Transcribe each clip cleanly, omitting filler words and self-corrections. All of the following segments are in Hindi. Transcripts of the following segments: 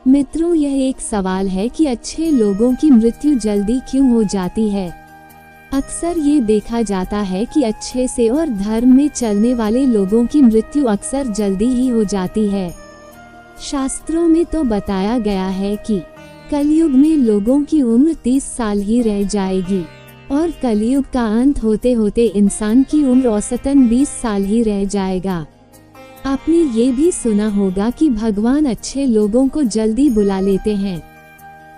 मित्रों, यह एक सवाल है कि अच्छे लोगों की मृत्यु जल्दी क्यों हो जाती है। अक्सर ये देखा जाता है कि अच्छे से और धर्म में चलने वाले लोगों की मृत्यु अक्सर जल्दी ही हो जाती है। शास्त्रों में तो बताया गया है कि कलयुग में लोगों की उम्र 30 साल ही रह जाएगी और कलयुग का अंत होते होते इंसान की उम्र औसतन 20 साल ही रह जाएगा। आपने ये भी सुना होगा कि भगवान अच्छे लोगों को जल्दी बुला लेते हैं।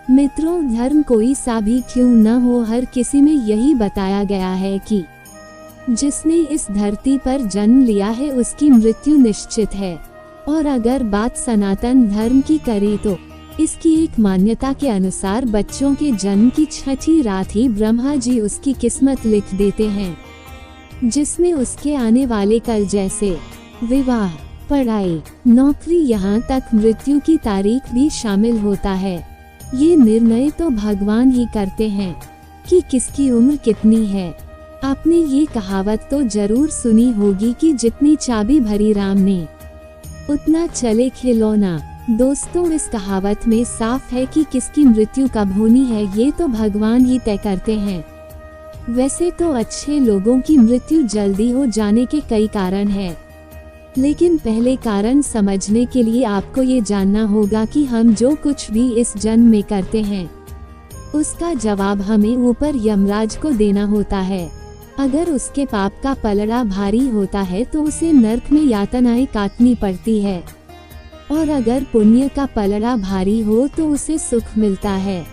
मित्रों, धर्म कोई सा भी क्यों न हो, हर किसी में यही बताया गया है कि जिसने इस धरती पर जन्म लिया है उसकी मृत्यु निश्चित है। और अगर बात सनातन धर्म की करें तो इसकी एक मान्यता के अनुसार बच्चों के जन्म की 6ठी रात ही ब्रह्मा जी उसकी किस्मत लिख देते हैं, जिसमें उसके आने वाले कल जैसे विवाह, पढ़ाई, नौकरी, यहाँ तक मृत्यु की तारीख भी शामिल होता है। ये निर्णय तो भगवान ही करते हैं कि किसकी उम्र कितनी है। आपने ये कहावत तो जरूर सुनी होगी कि जितनी चाबी भरी राम ने उतना चले खिलौना। दोस्तों, इस कहावत में साफ है कि किसकी मृत्यु कब होनी है ये तो भगवान ही तय करते हैं। वैसे तो अच्छे लोगों की मृत्यु जल्दी हो जाने के कई कारण हैं, लेकिन पहले कारण समझने के लिए आपको ये जानना होगा कि हम जो कुछ भी इस जन्म में करते हैं उसका जवाब हमें ऊपर यमराज को देना होता है। अगर उसके पाप का पलड़ा भारी होता है तो उसे नर्क में यातनाएं काटनी पड़ती है, और अगर पुण्य का पलड़ा भारी हो तो उसे सुख मिलता है।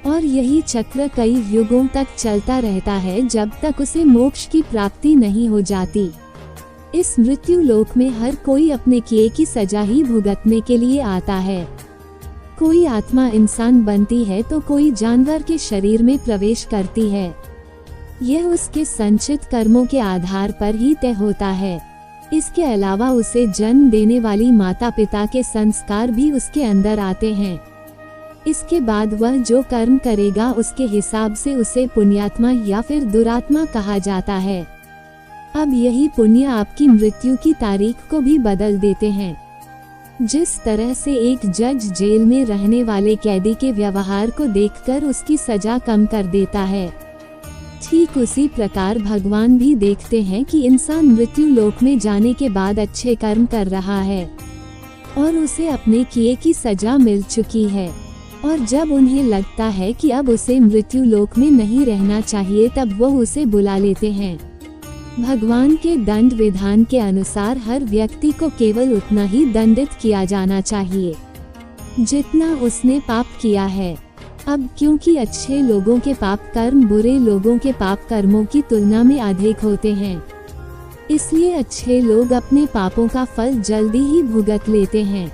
और यही चक्र कई युगों तक चलता रहता है जब तक उसे मोक्ष की प्राप्ति नहीं हो जाती। इस मृत्यु लोक में हर कोई अपने किए की सजा ही भुगतने के लिए आता है। कोई आत्मा इंसान बनती है तो कोई जानवर के शरीर में प्रवेश करती है। यह उसके संचित कर्मों के आधार पर ही तय होता है। इसके अलावा उसे जन्म देने वाली माता पिता के संस्कार भी उसके अंदर आते हैं। इसके बाद वह जो कर्म करेगा उसके हिसाब से उसे पुण्यात्मा या फिर दुरात्मा कहा जाता है। अब यही पुण्य आपकी मृत्यु की तारीख को भी बदल देते हैं। जिस तरह से एक जज जेल में रहने वाले कैदी के व्यवहार को देखकर उसकी सजा कम कर देता है, ठीक उसी प्रकार भगवान भी देखते हैं कि इंसान मृत्यु लोक में जाने के बाद अच्छे कर्म कर रहा है और उसे अपने किए की सजा मिल चुकी है। और जब उन्हें लगता है कि अब उसे मृत्यु लोक में नहीं रहना चाहिए तब वो उसे बुला लेते हैं। भगवान के दंड विधान के अनुसार हर व्यक्ति को केवल उतना ही दंडित किया जाना चाहिए जितना उसने पाप किया है। अब क्योंकि अच्छे लोगों के पाप कर्म बुरे लोगों के पाप कर्मों की तुलना में अधिक होते हैं, इसलिए अच्छे लोग अपने पापों का फल जल्दी ही भुगत लेते हैं।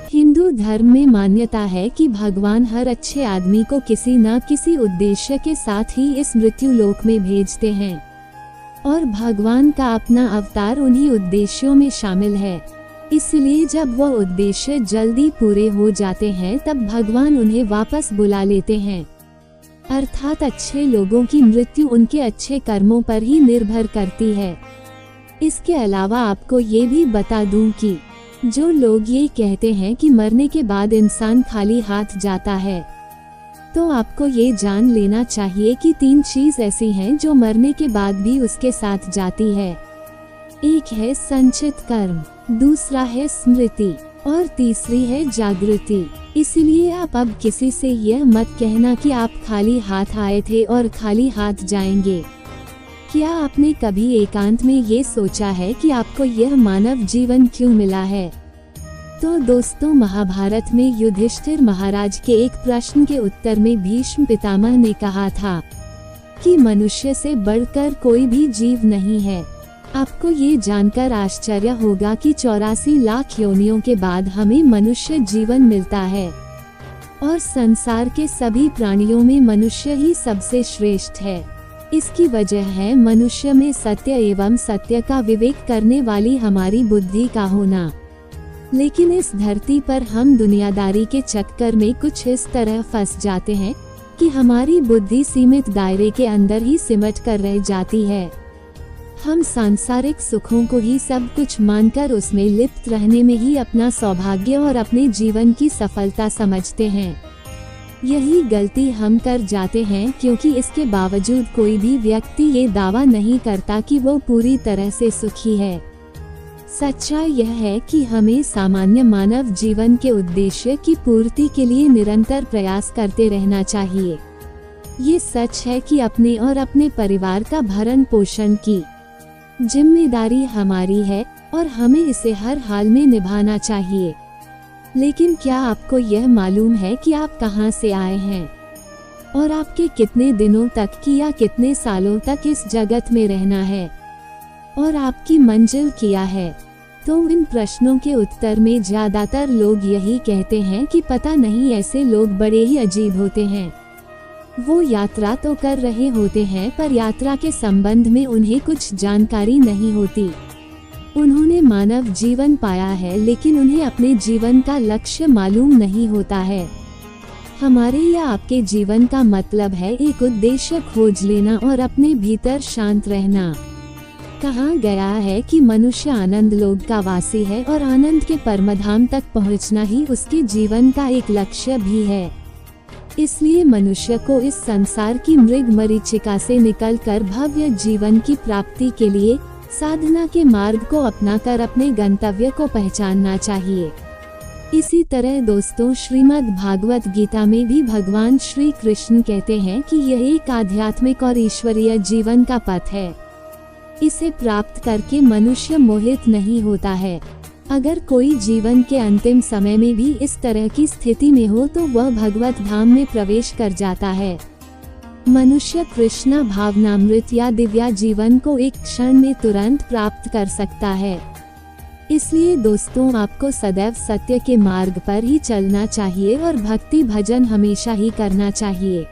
हिंदू धर्म में मान्यता है कि भगवान हर अच्छे आदमी को किसी न किसी उद्देश्य के साथ ही इस मृत्यु लोक में भेजते हैं, और भगवान का अपना अवतार उन्हीं उद्देश्यों में शामिल है। इसलिए जब वह उद्देश्य जल्दी पूरे हो जाते हैं तब भगवान उन्हें वापस बुला लेते हैं। अर्थात अच्छे लोगों की मृत्यु उनके अच्छे कर्मों पर ही निर्भर करती है। इसके अलावा आपको ये भी बता दूं कि जो लोग ये कहते हैं कि मरने के बाद इंसान खाली हाथ जाता है, तो आपको ये जान लेना चाहिए कि 3 चीज ऐसी हैं जो मरने के बाद भी उसके साथ जाती है। एक है संचित कर्म, दूसरा है स्मृति और तीसरी है जागृति। इसलिए आप अब किसी से यह मत कहना कि आप खाली हाथ आए थे और खाली हाथ जाएंगे। क्या आपने कभी एकांत में ये सोचा है कि आपको यह मानव जीवन क्यों मिला है? तो दोस्तों, महाभारत में युधिष्ठिर महाराज के एक प्रश्न के उत्तर में भीष्म पितामह ने कहा था कि मनुष्य से बढ़कर कोई भी जीव नहीं है। आपको ये जानकर आश्चर्य होगा कि 84 लाख योनियों के बाद हमें मनुष्य जीवन मिलता है और संसार के सभी प्राणियों में मनुष्य ही सबसे श्रेष्ठ है। इसकी वजह है मनुष्य में सत्य एवं सत्य का विवेक करने वाली हमारी बुद्धि का होना। लेकिन इस धरती पर हम दुनियादारी के चक्कर में कुछ इस तरह फंस जाते हैं कि हमारी बुद्धि सीमित दायरे के अंदर ही सिमट कर रह जाती है। हम सांसारिक सुखों को ही सब कुछ मानकर उसमें लिप्त रहने में ही अपना सौभाग्य और अपने जीवन की सफलता समझते हैं। यही गलती हम कर जाते हैं, क्योंकि इसके बावजूद कोई भी व्यक्ति ये दावा नहीं करता कि वो पूरी तरह से सुखी है। सच्चाई यह है कि हमें सामान्य मानव जीवन के उद्देश्य की पूर्ति के लिए निरंतर प्रयास करते रहना चाहिए। ये सच है कि अपने और अपने परिवार का भरण पोषण की जिम्मेदारी हमारी है और हमें इसे हर हाल में निभाना चाहिए। लेकिन क्या आपको यह मालूम है कि आप कहां से आए हैं और आपके कितने दिनों तक की या कितने सालों तक इस जगत में रहना है और आपकी मंजिल क्या है? तो इन प्रश्नों के उत्तर में ज्यादातर लोग यही कहते हैं कि पता नहीं, ऐसे लोग बड़े ही अजीब होते हैं। वो यात्रा तो कर रहे होते हैं पर यात्रा के संबंध में उन्हें कुछ जानकारी नहीं होती। उन्होंने मानव जीवन पाया है लेकिन उन्हें अपने जीवन का लक्ष्य मालूम नहीं होता है। हमारे या आपके जीवन का मतलब है एक उद्देश्य खोज लेना और अपने भीतर शांत रहना। कहा गया है कि मनुष्य आनंद लोक का वासी है और आनंद के परमधाम तक पहुंचना ही उसके जीवन का एक लक्ष्य भी है। इसलिए मनुष्य को इस संसार की मृग मरीचिका से निकलकर भव्य जीवन की प्राप्ति के लिए साधना के मार्ग को अपनाकर अपने गंतव्य को पहचानना चाहिए। इसी तरह दोस्तों, श्रीमद् भागवत गीता में भी भगवान श्री कृष्ण कहते हैं कि यह एक आध्यात्मिक और ईश्वरीय जीवन का पथ है। इसे प्राप्त करके मनुष्य मोहित नहीं होता है। अगर कोई जीवन के अंतिम समय में भी इस तरह की स्थिति में हो तो वह भगवत धाम में प्रवेश कर जाता है। मनुष्य कृष्णा भावनामृत या दिव्या जीवन को एक क्षण में तुरंत प्राप्त कर सकता है। इसलिए दोस्तों, आपको सदैव सत्य के मार्ग पर ही चलना चाहिए और भक्ति भजन हमेशा ही करना चाहिए।